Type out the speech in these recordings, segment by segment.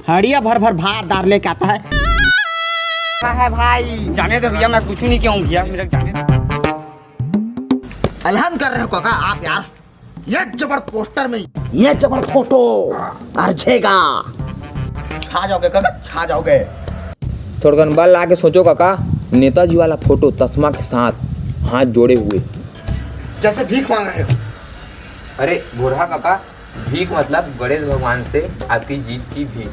हड़िया भर भर भात दार लेके आता है। है भाई, जाने दो भैया, मैं कुछ नहीं क्यों भैया, मेरे जाने दो। अलहन कर रहे हो काका आप यार। ये जबर पोस्टर में ये जबर फोटो अर्जेगा, छा जाओगे काका, छा जाओगे। थोड़ा बल ला के सोचो काका, नेताजी वाला फोटो तस्मा के साथ हाथ जोड़े हुए, जैसे भीख मांग रहे हो। अरे बूढ़ा काका, भीख मतलब गणेश भगवान से आती जीत की भीख।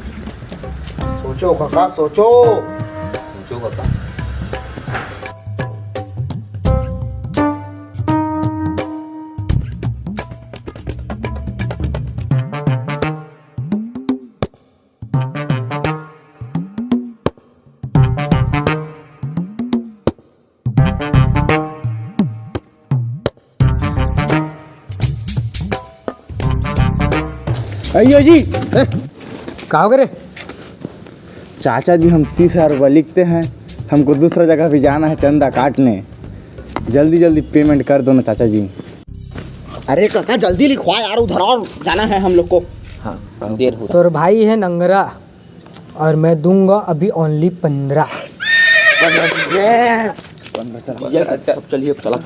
सोचो काका सोचो। सोचो काका। अयो जी कहा हो गए चाचा जी, हम 30,000 रुपये लिखते हैं, हमको दूसरा जगह भी जाना है चंदा काटने, जल्दी जल्दी पेमेंट कर दो ना चाचा जी। अरे काका जल्दी लिखवा यार, उधर और जाना है हम लोग को। हाँ देर हो। तो भाई है नंगरा और मैं दूंगा अभी ओनली 15। सब चलिए चला।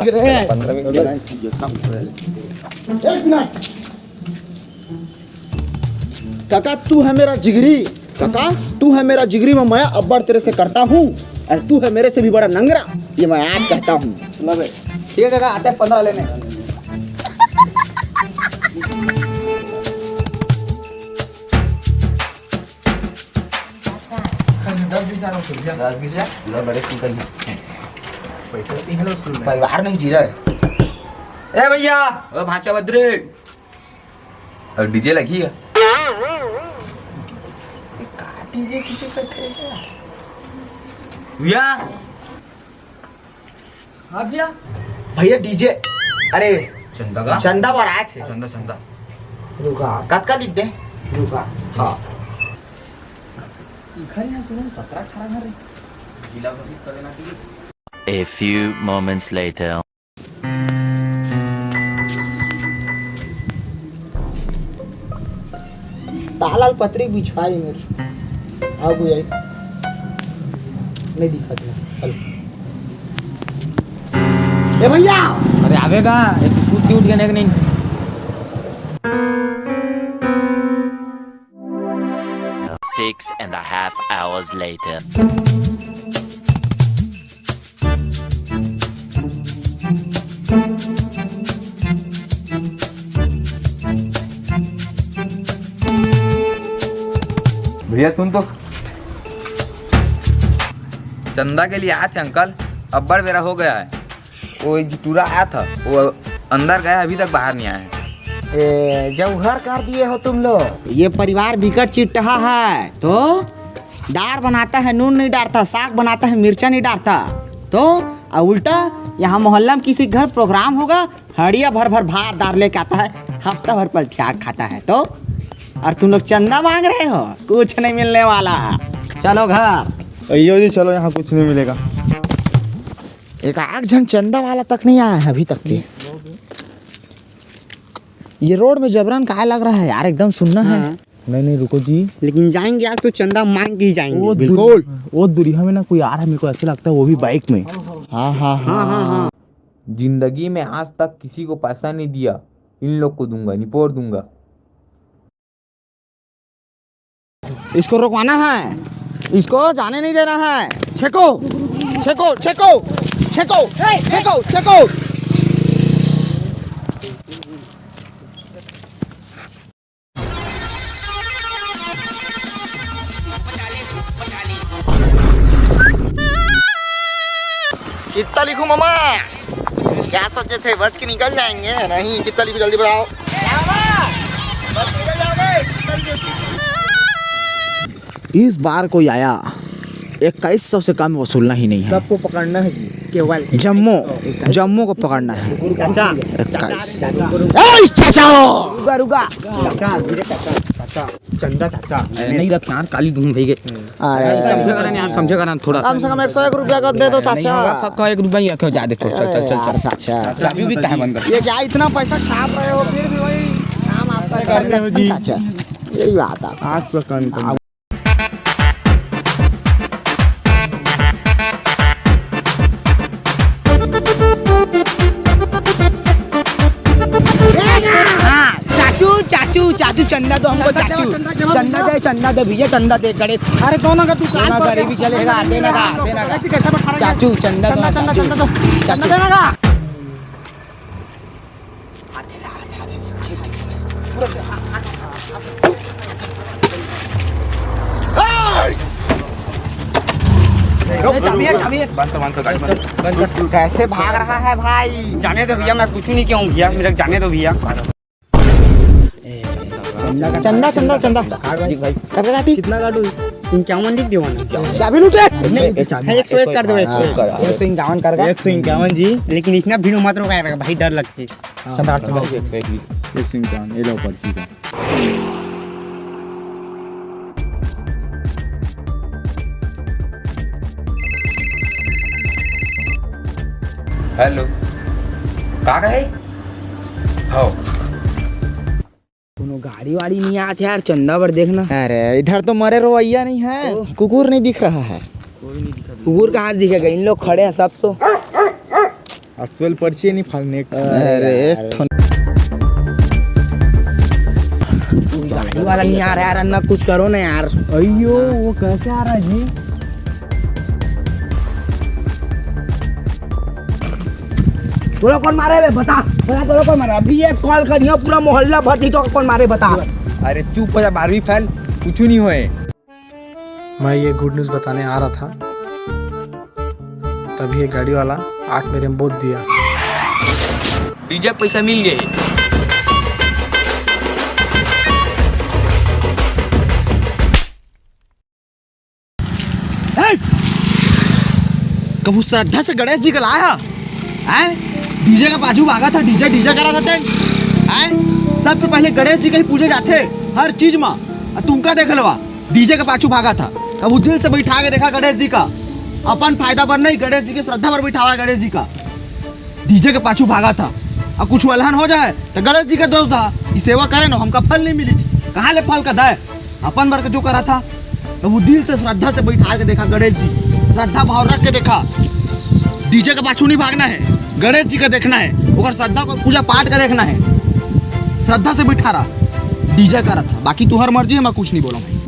काका तू है मेरा जिगरी, काका तू है मेरा जिगरी, में मैं अब्बर तेरे से करता हूँ, और तू है मेरे से भी बड़ा नंगरा, ये मैं आज कहता हूँ। ठीक है काका, आते हैं 15 लेने। परिवार में ही चीज है। ए भैया, ओ भाचा बद्रे, और डीजे लगी है। डीजे किसी पे थे भैया। हाँ भैया, भैया डीजे, अरे चंदा का चंदा पर आए थे। चंदा चंदा रुका कद का लिख दे। रुका हाँ। A few moments later. तालाल पत्री बिछवाई मेरे आओ भैया, नहीं दिखा तुम। ए भैया, अरे आवेगा, ये तो सूत के उठ गया नहीं। Six and a half hours later. भैया सुन तो, चंदा के लिए आए थे अंकल, अब्बड़ मेरा हो गया है। वो एक टूरा आया था, वो अंदर गया, अभी तक बाहर नहीं आया है। जौहर कर दिए हो तुम लोग। ये परिवार बिकट चिट्ठा है, तो दार बनाता है नून नहीं डालता, साग बनाता है मिर्चा नहीं डालता, तो उल्टा यहाँ मोहल्ला में किसी घर प्रोग्राम होगा, हड़िया भर भर भात दार लेके आता है, हफ्ता भर पल त्याग खाता है। तो और तुम लोग चंदा मांग रहे हो, कुछ नहीं मिलने वाला, चलो घर। अयो जी चलो, यहाँ कुछ नहीं मिलेगा। एक आग जन चंदा वाला तक नहीं आया है अभी तक के। ये रोड में जबरन काय लग रहा है यार, एकदम सुनना है। नहीं नहीं रुको जी, लेकिन जाएंगे आज तो चंदा मांग के ही जाएंगे। बिल्कुल। वो दुरिया में ना कोई आ रहा है, मेरे को ऐसा लगता है, वो भी बाइक में। हाँ हाँ हाँ हाँ हाँ। जिंदगी में आज तक किसी को पैसा नहीं दिया, इन लोग को दूंगा, निपोर दूंगा। इसको रुकवाना है, इसको जाने नहीं देना है। छेको छेको छेको छेको छेको छेको। कितना लिखूं मामा? क्या सोचे थे बच के निकल जाएंगे? नहीं, कितना लिखूं जल्दी बताओ। बच के निकल जाओगे। इस बार कोई आया 2100 से कम वसूलना ही नहीं है। सबको पकड़ना है केवल जम्मू को पकड़ना है। चाचा 21। चाचा रुका रुका। चाचा चंदा चाचा नहीं रख यार, काली दूं भाई के। अरे समझेगा ना यार, समझेगा ना थोड़ा। कम से कम 101 रुपया का दे दो चाचा। तो 1 रुपया ही रखो, जा दे। चल चल चल चल। चाचा अभी भी कहाँ बंद कर। ये क्या इतना पैसा छाप रहे हो, फिर भी वही काम आपका कर रहे हो जी चाचा। यही बात है। आज प्रकार दो हमको चाचू, चंदा दे भैया, चंदा दे गणेश। अरे दोनों का दुकान गरीबी चलेगा, देना का चाचू, चंदा दो चाचू। कैसे भाग रहा है भाई? जाने दो भैया, मैं कुछ नहीं किया हूँ भैया, मेरे जाने दो भैया। चंदा कैसे काटी? कितना काटू? 51 लिख दो ना। चाबी लूटे? 101 कर दो, 151 कर 151 जी। लेकिन इतना भीड़ मत रोका भाई, डर लगती है। चंदा 151 ये लो पर्ची का। हेलो का गए हो? कोनो गाड़ी वाड़ी नहीं आते यार, चंदा पर देखना। अरे इधर तो मरे रोइया नहीं है, कुकुर नहीं दिख रहा है। कुकुर कहाँ दिखेगा, इन लोग खड़े हैं सब तो। एक्चुअल पर्ची नहीं फाड़ने। अरे गाड़ी वाला नहीं आ रहा यार, अन्ना कुछ करो ना यार। अयो वो कैसे आ रहा है जी? तोरा कौन मारे बे, बता तोरा कौन मारे? अभी एक कॉल करियो, पूरा मोहल्ला भर दी तो कौन मारे बता। अरे चुप हो जा, 12वीं फैल, कुछ नहीं होए। मैं ये गुड न्यूज़ बताने आ रहा था, तभी एक गाड़ी वाला आग मेरे में बोत दिया। डीजे पैसा मिल गए। कबू श्रद्धा से गणेश जी का लाया है, डीजे का बाजू भागा था, डीजे करा था तेन, सबसे पहले गणेश जी का ही पूजे जाते हर चीज में। तुमका देख लवा, डीजे का पाछू भागा था। अब दिल से बैठा के देखा गणेश जी का, अपन फायदा पर नहीं, गणेश जी की श्रद्धा पर बैठा हुआ गणेश जी का। डीजे के पाछू भागा था, अब कुछ अलहन हो जाए तो गणेश जी का दोस्त था, ये सेवा करे ना, हमका फल नहीं मिली, कहाँ ले फल का दाय, अपन वर्ग जो करा था। तो वो दिल से श्रद्धा से बैठा के देखा गणेश जी, श्रद्धा भाव रख के देखा। डीजे का पाछू नहीं भागना है, गणेश जी का देखना है, और श्रद्धा को पूजा पाठ का देखना है। श्रद्धा से बैठा रहा, डीजे का रहा था। बाकी तुम्हारी मर्जी है, मैं कुछ नहीं बोला भाई।